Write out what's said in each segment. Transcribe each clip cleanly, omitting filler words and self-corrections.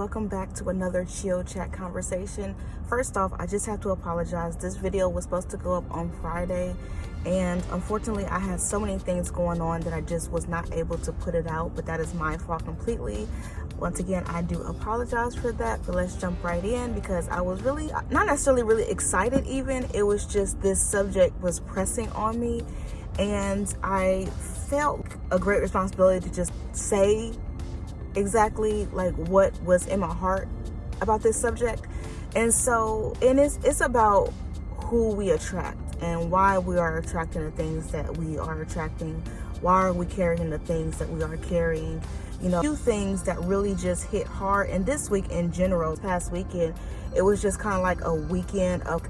welcome back to another chill chat conversation. First off, I just have to apologize. This video was supposed to go up on Friday, and unfortunately I had so many things going on that I just was not able to put it out, but that is my fault completely. Once again, I do apologize for that, but let's jump right in because I was really, not necessarily really excited even, it was just this subject was pressing on me, and I felt a great responsibility to just say exactly like what was in my heart about this subject. And it's about who we attract and why we are attracting the things that we are attracting. Why are we carrying the things that we are carrying? You know, a few things that really just hit hard. And this week in general, past weekend, it was just kind of like a weekend of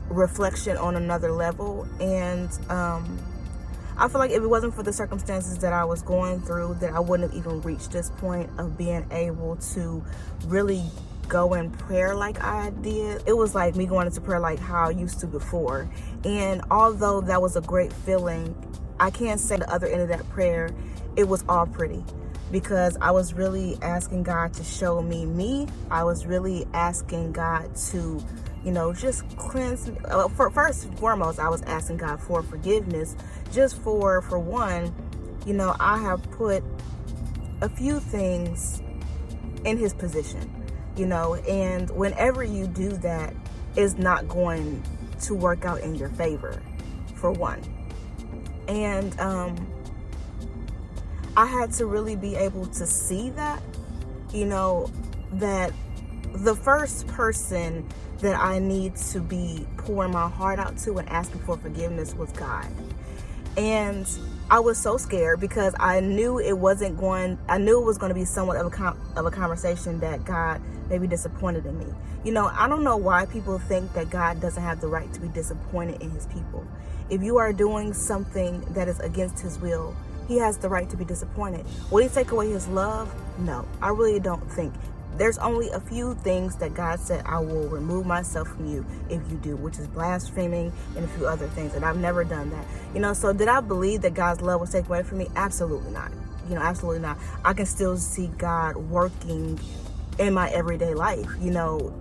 reflection on another level. And I feel like if it wasn't for the circumstances that I was going through, that I wouldn't have even reached this point of being able to really go in prayer like I did. It was like me going into prayer like how I used to before. And although that was a great feeling, I can't say the other end of that prayer, it was all pretty. Because I was really asking God to show me me. I was really asking God to, you know, just cleanse me. First and foremost, I was asking God for forgiveness. Just for one, you know, I have put a few things in his position, you know, and whenever you do that, it's not going to work out in your favor, for one. And I had to really be able to see that, you know, that the first person that I need to be pouring my heart out to and asking for forgiveness was God. And I was so scared because I knew it was going to be somewhat of a conversation that God may be disappointed in me. You know, I don't know why people think that God doesn't have the right to be disappointed in his people. If you are doing something that is against his will, he has the right to be disappointed. Will he take away his love? No, I really don't think. There's only a few things that God said, I will remove myself from you if you do, which is blaspheming and a few other things. And I've never done that. You know, so did I believe that God's love was taken away from me? Absolutely not. You know, absolutely not. I can still see God working in my everyday life, you know,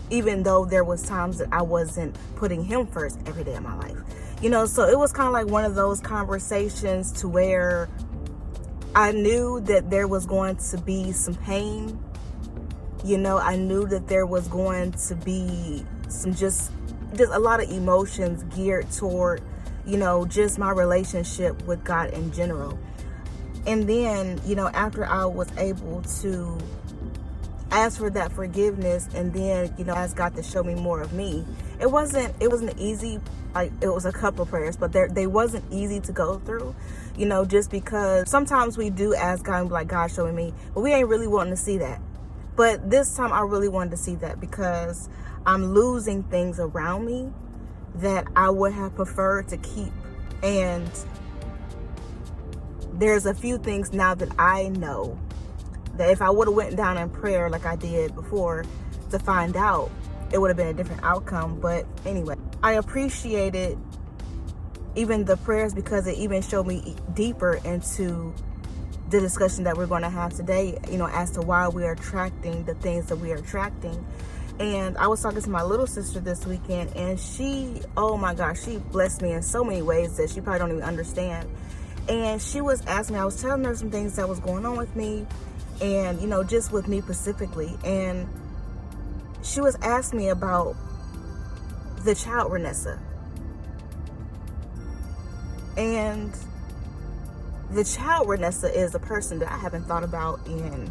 even though there was times that I wasn't putting him first every day of my life. You know, so it was kind of like one of those conversations to where I knew that there was going to be some pain. You know, I knew that there was going to be some just a lot of emotions geared toward, you know, just my relationship with God in general. And then, you know, after I was able to ask for that forgiveness and then, you know, ask God to show me more of me, it wasn't easy. Like, it was a couple of prayers, but they wasn't easy to go through, you know, just because sometimes we do ask God and be like, God, show me, but we ain't really wanting to see that. But this time I really wanted to see that because I'm losing things around me that I would have preferred to keep. And there's a few things now that I know that if I would have went down in prayer like I did before to find out, it would have been a different outcome. But anyway, I appreciated even the prayers because it even showed me deeper into the discussion that we're going to have today, you know, as to why we are attracting the things that we are attracting. And I was talking to my little sister this weekend, and she, oh my gosh, she blessed me in so many ways that she probably don't even understand. And she was asking me, I was telling her some things that was going on with me, and, you know, just with me specifically. And she was asking me about the child Renessa. And the child Renessa is a person that I haven't thought about in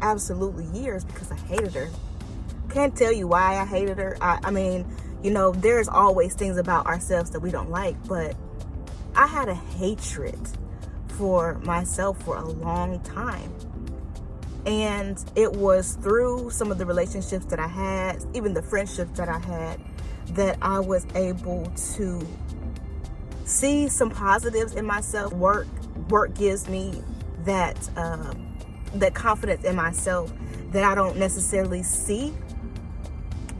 absolutely years because I hated her. Can't tell you why I hated her. I mean, you know, there's always things about ourselves that we don't like, but I had a hatred for myself for a long time. And it was through some of the relationships that I had, even the friendships that I had, that I was able to see some positives in myself. Work gives me that confidence in myself that I don't necessarily see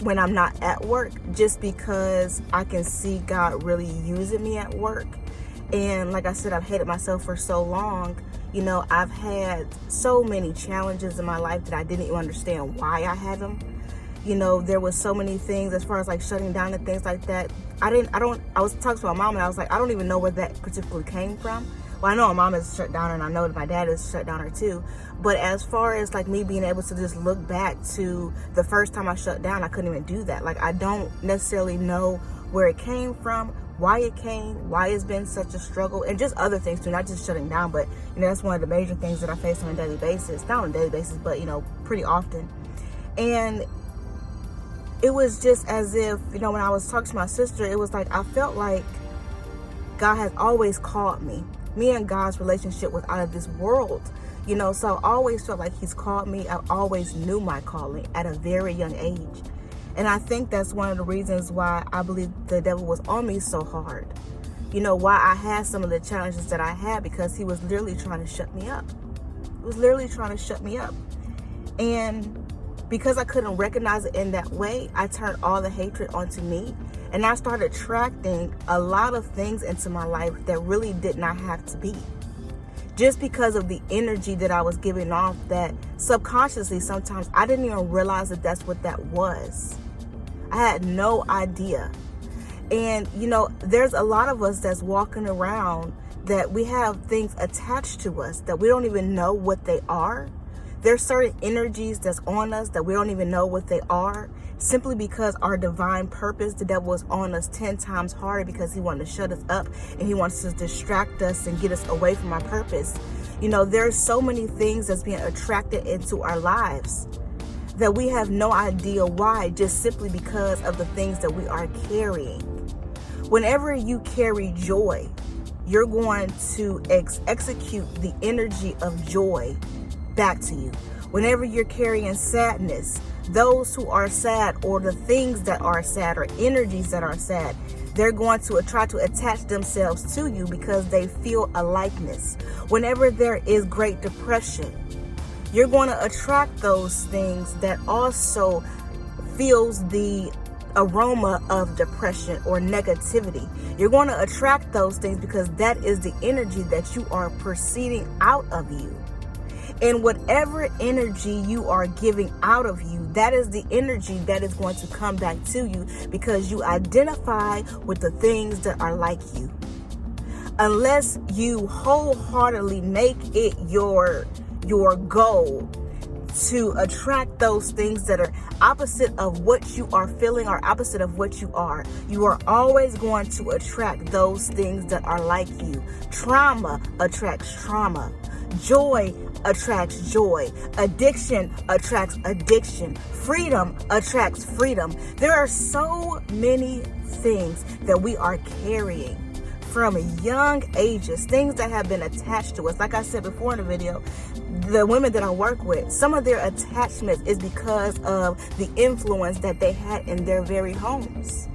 when I'm not at work, just because I can see God really using me at work. And like I said, I've hated myself for so long, You know, I've had so many challenges in my life that I didn't even understand why I had them. You know, there was so many things as far as like shutting down and things like that. I was talking to my mom and I was like, I don't even know where that particularly came from. Well, I know my mom is shut down and I know that my dad is shut down too. But as far as like me being able to just look back to the first time I shut down, I couldn't even do that. Like, I don't necessarily know where it came from, why it came, why it's been such a struggle, and just other things too, not just shutting down, but you know, that's one of the major things that I face on a daily basis. Not on a daily basis, but you know, pretty often. And it was just as if, you know, when I was talking to my sister, it was like I felt like God has always called me. Me and God's relationship was out of this world, you know, so I always felt like he's called me. I always knew my calling at a very young age. And I think that's one of the reasons why I believe the devil was on me so hard. You know, why I had some of the challenges that I had, because he was literally trying to shut me up. He was literally trying to shut me up. And because I couldn't recognize it in that way, I turned all the hatred onto me. And I started attracting a lot of things into my life that really did not have to be. Just because of the energy that I was giving off, that subconsciously sometimes I didn't even realize that that's what that was. I had no idea. And, you know, there's a lot of us that's walking around that we have things attached to us that we don't even know what they are. There's certain energies that's on us that we don't even know what they are, simply because our divine purpose, the devil is on us 10 times harder because he wants to shut us up and he wants to distract us and get us away from our purpose. You know, there's so many things that's being attracted into our lives that we have no idea why, just simply because of the things that we are carrying. Whenever you carry joy, you're going to execute the energy of joy back to you. Whenever you're carrying sadness, those who are sad, or the things that are sad, or energies that are sad, they're going to try to attach themselves to you because they feel a likeness. Whenever there is great depression, you're going to attract those things that also feels the aroma of depression or negativity. You're going to attract those things because that is the energy that you are perceiving out of you. And whatever energy you are giving out of you, that is the energy that is going to come back to you, because you identify with the things that are like you. Unless you wholeheartedly make it your goal to attract those things that are opposite of what you are feeling or opposite of what you are always going to attract those things that are like you. Trauma attracts trauma. Joy attracts joy. Addiction attracts addiction. Freedom attracts freedom. There are so many things that we are carrying from young ages, things that have been attached to us. Like I said before in the video, the women that I work with, some of their attachments is because of the influence that they had in their very homes.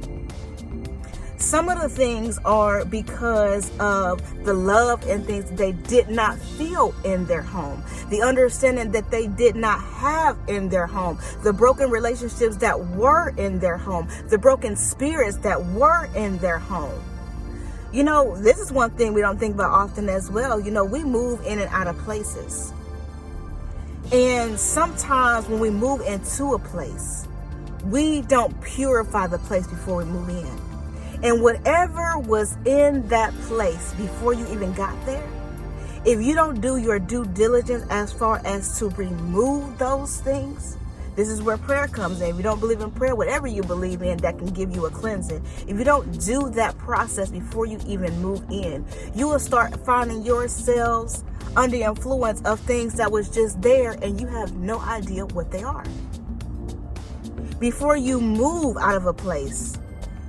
Some of the things are because of the love and things they did not feel in their home, the understanding that they did not have in their home, the broken relationships that were in their home, the broken spirits that were in their home. You know, this is one thing we don't think about often as well. You know, we move in and out of places. And sometimes when we move into a place, we don't purify the place before we move in. And whatever was in that place before you even got there, if you don't do your due diligence as far as to remove those things, this is where prayer comes in. If you don't believe in prayer, whatever you believe in that can give you a cleansing, if you don't do that process before you even move in, you will start finding yourselves under the influence of things that was just there and you have no idea what they are. Before you move out of a place,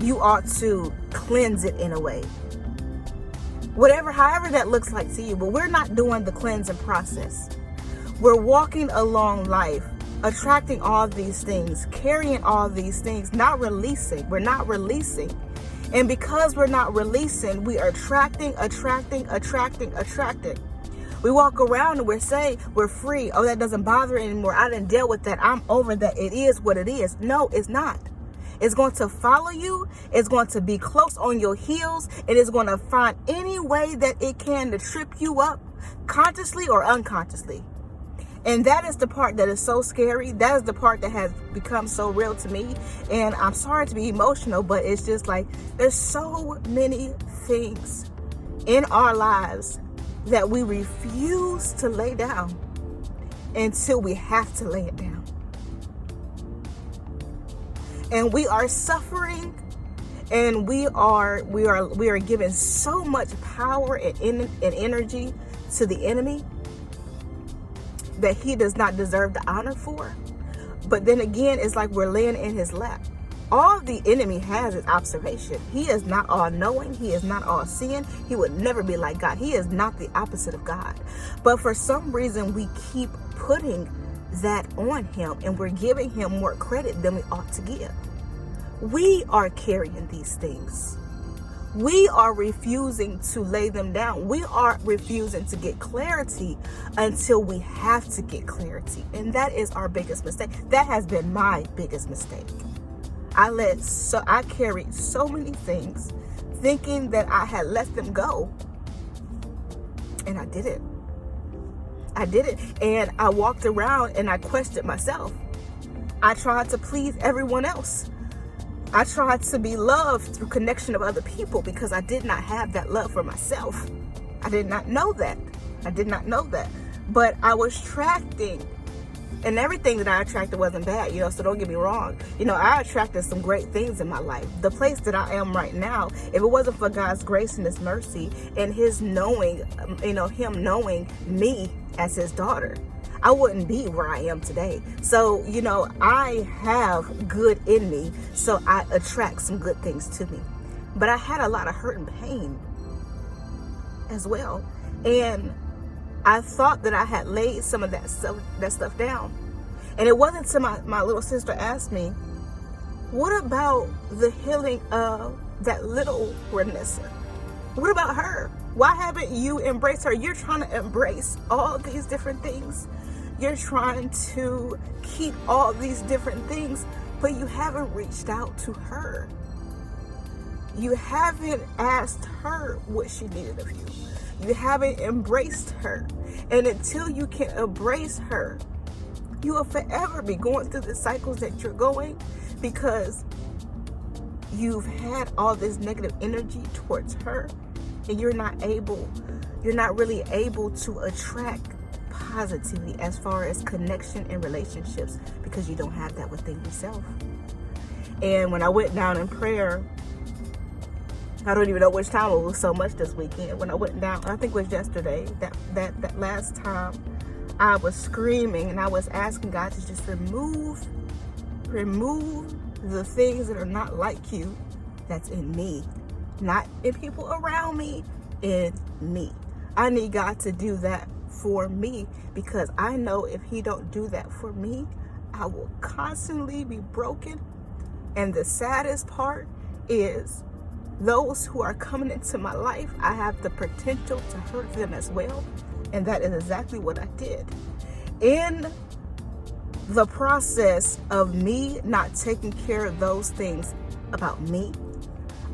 you ought to cleanse it in a way. However that looks like to you, but we're not doing the cleansing process. We're walking along life, attracting all these things, carrying all these things, not releasing. We're not releasing. And because we're not releasing, we are attracting. We walk around and we're saying we're free. Oh, that doesn't bother anymore. I didn't deal with that. I'm over that. It is what it is. No, it's not. It's going to follow you. It's going to be close on your heels. It is going to find any way that it can to trip you up, consciously or unconsciously. And that is the part that is so scary. That is the part that has become so real to me. And I'm sorry to be emotional, but it's just like there's so many things in our lives that we refuse to lay down until we have to lay it down. And we are suffering, and we are giving so much power and energy to the enemy that he does not deserve the honor for. But then again, it's like we're laying in his lap. All the enemy has is observation. He is not all knowing. He is not all seeing. He would never be like God. He is not the opposite of God. But for some reason, we keep putting that on him, and we're giving him more credit than we ought to give. We are carrying these things. We are refusing to lay them down. We are refusing to get clarity until we have to get clarity. And that is our biggest mistake. That has been my biggest mistake. I carried so many things thinking that I had let them go. And I didn't. And I walked around and I questioned myself. I tried to please everyone else. I tried to be loved through connection of other people because I did not have that love for myself. I did not know that. But I was attracting, and everything that I attracted wasn't bad, so don't get me wrong. I attracted some great things in my life. The place that I am right now, if it wasn't for God's grace and his mercy and his knowing, him knowing me as his daughter, I wouldn't be where I am today. So, I have good in me, so I attract some good things to me. But I had a lot of hurt and pain as well. And I thought that I had laid some of that stuff down. And it wasn't until my little sister asked me, what about the healing of that little Renessa? What about her? Why haven't you embraced her? You're trying to embrace all these different things. You're trying to keep all these different things, but you haven't reached out to her. You haven't asked her what she needed of you. You haven't embraced her. And until you can embrace her, you will forever be going through the cycles that you're going because you've had all this negative energy towards her, and you're not really able to attract positively as far as connection and relationships because you don't have that within yourself. And when I went down in prayer, I don't even know which time, it was so much this weekend. When I went down, I think it was yesterday, that last time, I was screaming and I was asking God to just remove the things that are not like you that's in me, not in people around me, in me. I need God to do that for me, because I know if he don't do that for me, I will constantly be broken. And the saddest part is those who are coming into my life, I have the potential to hurt them as well. And that is exactly what I did. In the process of me not taking care of those things about me,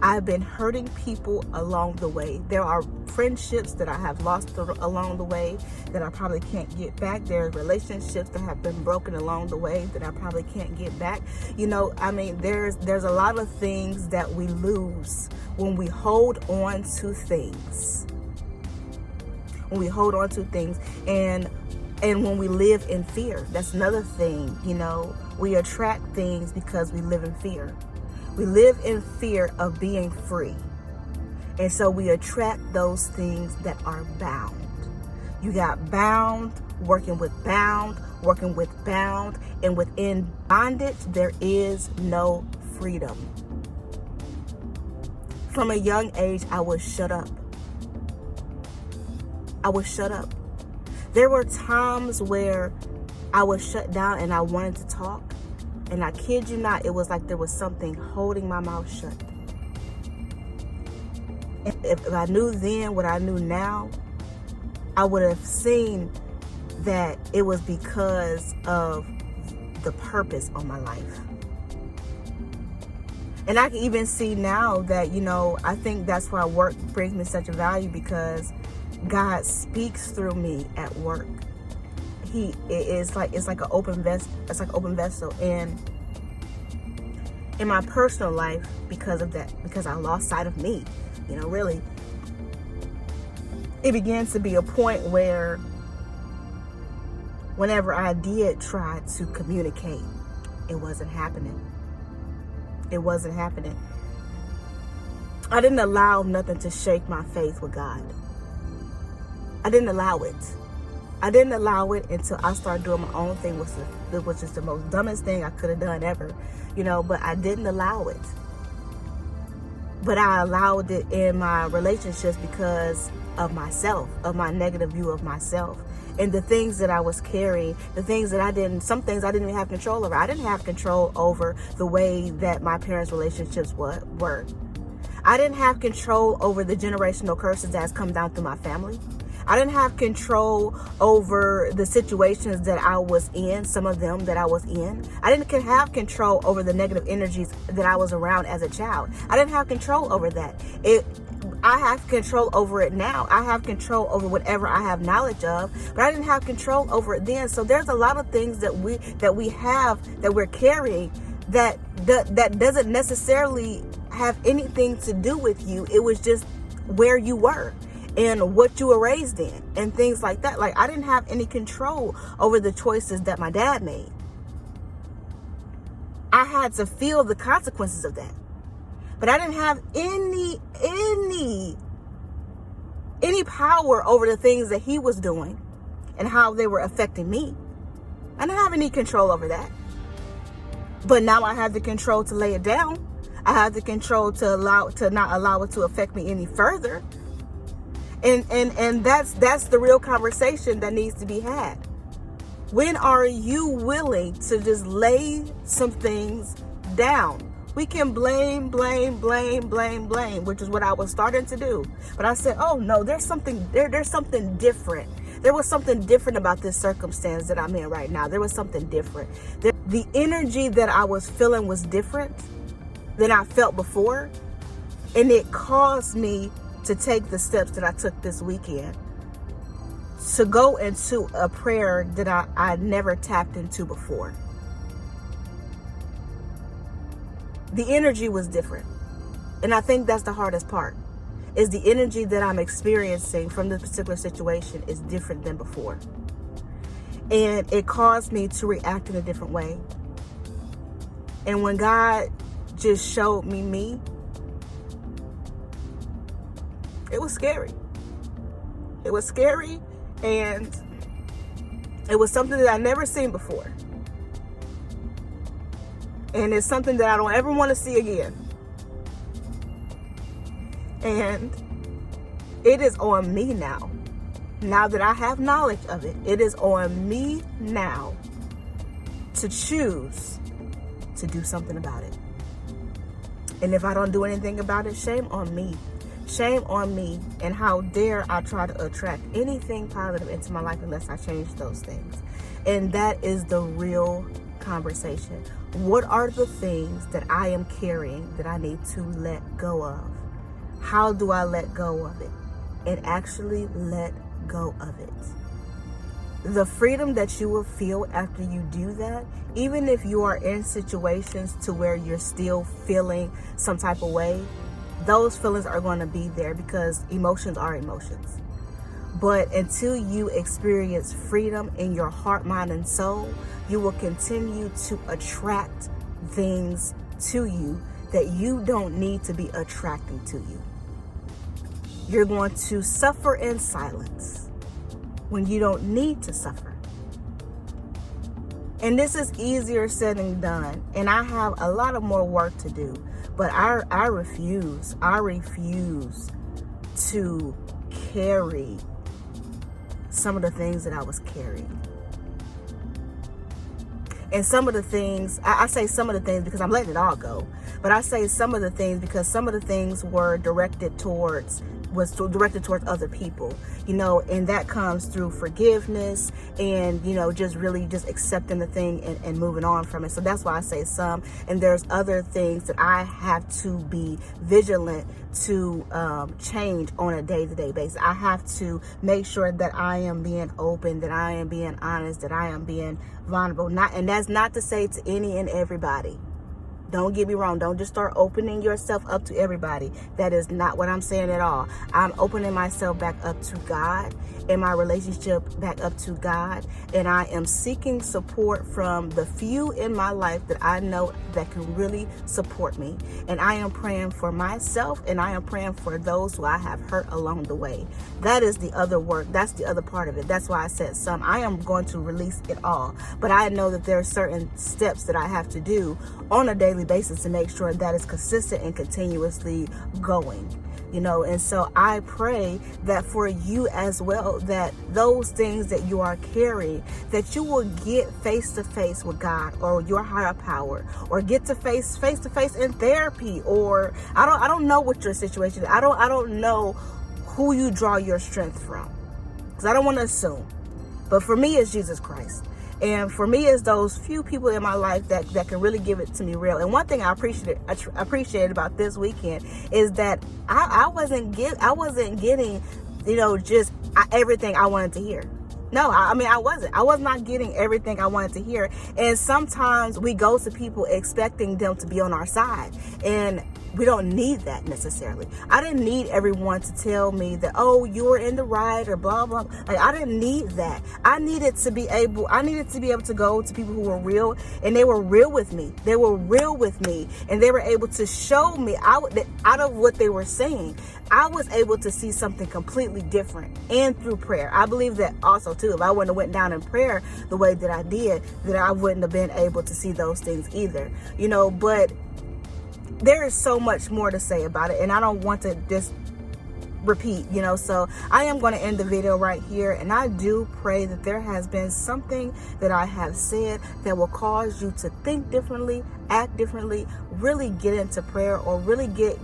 I've been hurting people along the way. There are friendships that I have lost along the way that I probably can't get back. There are relationships that have been broken along the way that I probably can't get back. There's a lot of things that we lose when we hold on to things. When we hold on to things and when we live in fear. That's another thing, we attract things because we live in fear. We live in fear of being free. And so we attract those things that are bound. You got bound, working with bound, and within bondage, there is no freedom. From a young age, I was shut up. There were times where I was shut down and I wanted to talk. And I kid you not, it was like there was something holding my mouth shut. And if I knew then what I knew now, I would have seen that it was because of the purpose on my life. And I can even see now that, I think that's why work brings me such a value, because God speaks through me at work. It's like an open vessel. It's like an open vessel. And in my personal life, because of that, because I lost sight of me, really, it began to be a point where whenever I did try to communicate, it wasn't happening. It wasn't happening. I didn't allow nothing to shake my faith with God. I didn't allow it. I didn't allow it until I started doing my own thing, which is the most dumbest thing I could have done ever, but I didn't allow it. But I allowed it in my relationships because of myself, of my negative view of myself. And the things that I was carrying, some things I didn't even have control over. I didn't have control over the way that my parents' relationships were. I didn't have control over the generational curses that's come down through my family. I didn't have control over the situations that I was in, some of them that I was in. I didn't have control over the negative energies that I was around as a child. I didn't have control over that. I have control over it now. I have control over whatever I have knowledge of, but I didn't have control over it then. So there's a lot of things that we're carrying that doesn't necessarily have anything to do with you. It was just where you were and what you were raised in and things like that. Like, I didn't have any control over the choices that my dad made. I had to feel the consequences of that. But I didn't have any power over the things that he was doing and how they were affecting me. I didn't have any control over that. But now I have the control to lay it down. I have the control to not allow it to affect me any further. And that's the real conversation that needs to be had. When are you willing to just lay some things down? We can blame, which is what I was starting to do. But I said, oh no, there's something different. There was something different about this circumstance that I'm in right now. There was something different. The energy that I was feeling was different than I felt before. And it caused me to take the steps that I took this weekend to go into a prayer that I never tapped into before. The energy was different. And I think that's the hardest part, is the energy that I'm experiencing from this particular situation is different than before. And it caused me to react in a different way. And when God just showed me, it was scary. It was scary, and it was something that I never seen before. And it's something that I don't ever want to see again. And it is on me now. Now that I have knowledge of it, it is on me now to choose to do something about it. And if I don't do anything about it, shame on me. Shame on me, and how dare I try to attract anything positive into my life unless I change those things. And that is the real conversation. What are the things that I am carrying that I need to let go of? How do I let go of it? And actually let go of it. The freedom that you will feel after you do that, even if you are in situations to where you're still feeling some type of way, those feelings are going to be there because emotions are emotions. But until you experience freedom in your heart, mind, and soul, you will continue to attract things to you that you don't need to be attracting to you. You're going to suffer in silence when you don't need to suffer. And this is easier said than done. And I have a lot of more work to do. But I refuse to carry some of the things that I was carrying. And some of the things, I say some of the things because I'm letting it all go. But I say some of the things because some of the things were directed towards was directed towards other people, and that comes through forgiveness and, just really just accepting the thing and moving on from it. So that's why I say some, and there's other things that I have to be vigilant to change on a day-to-day basis. I have to make sure that I am being open, that I am being honest, that I am being vulnerable. And that's not to say to any and everybody. Don't get me wrong. Don't just start opening yourself up to everybody. That is not what I'm saying at all. I'm opening myself back up to God and my relationship back up to God. And I am seeking support from the few in my life that I know that can really support me. And I am praying for myself, and I am praying for those who I have hurt along the way. That is the other work. That's the other part of it. That's why I said some. I am going to release it all. But I know that there are certain steps that I have to do on a daily basis to make sure that is consistent and continuously going, and so I pray that for you as well, that those things that you are carrying, that you will get face to face with God or your higher power, or get to face to face in therapy, or I don't know what your situation is. I don't know who you draw your strength from, because I don't want to assume, but for me it's Jesus Christ. And for me, it's those few people in my life that can really give it to me real. And one thing I appreciated about this weekend is that I wasn't getting, just everything I wanted to hear. No, I was not getting everything I wanted to hear. And sometimes we go to people expecting them to be on our side, and we don't need that necessarily. I didn't need everyone to tell me that, oh, you're in the right or blah, blah. Like, I didn't need that. I needed to be able to go to people who were real, and they were real with me. They were real with me, and they were able to show me out of what they were saying, I was able to see something completely different, and through prayer. I believe that also too. If I wouldn't have went down in prayer the way that I did, that I wouldn't have been able to see those things either. But there is so much more to say about it, and I don't want to just repeat, so I am going to end the video right here. And I do pray that there has been something that I have said that will cause you to think differently, act differently, really get into prayer, or really get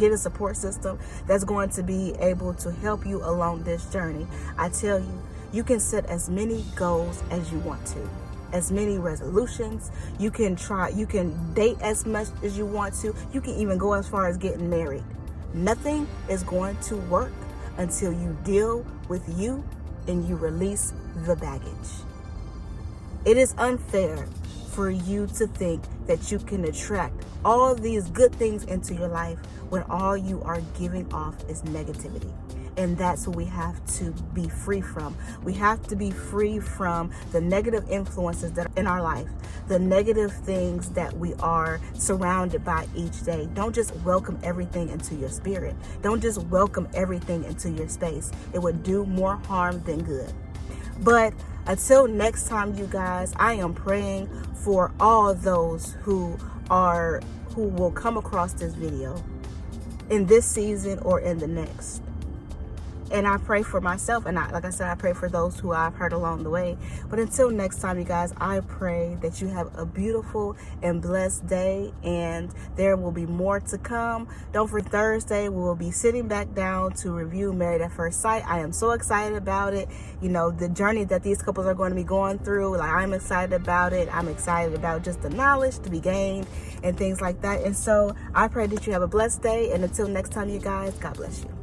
a support system that's going to be able to help you along this journey. I tell you, you can set as many goals as you want to, as many resolutions. You can date as much as you want to. You can even go as far as getting married. Nothing is going to work until you deal with you and you release the baggage. It is unfair for you to think that you can attract all these good things into your life when all you are giving off is negativity. And that's what we have to be free from. We have to be free from the negative influences that are in our life, the negative things that we are surrounded by each day. Don't just welcome everything into your spirit. Don't just welcome everything into your space. It would do more harm than good. But until next time, you guys, I am praying for all those who will come across this video in this season or in the next. And I pray for myself, and like I said, I pray for those who I've hurt along the way. But until next time, you guys, I pray that you have a beautiful and blessed day, and there will be more to come. Don't forget, Thursday, we will be sitting back down to review Married at First Sight. I am so excited about it. The journey that these couples are going to be going through, like, I'm excited about it. I'm excited about just the knowledge to be gained and things like that. And so I pray that you have a blessed day. And until next time, you guys, God bless you.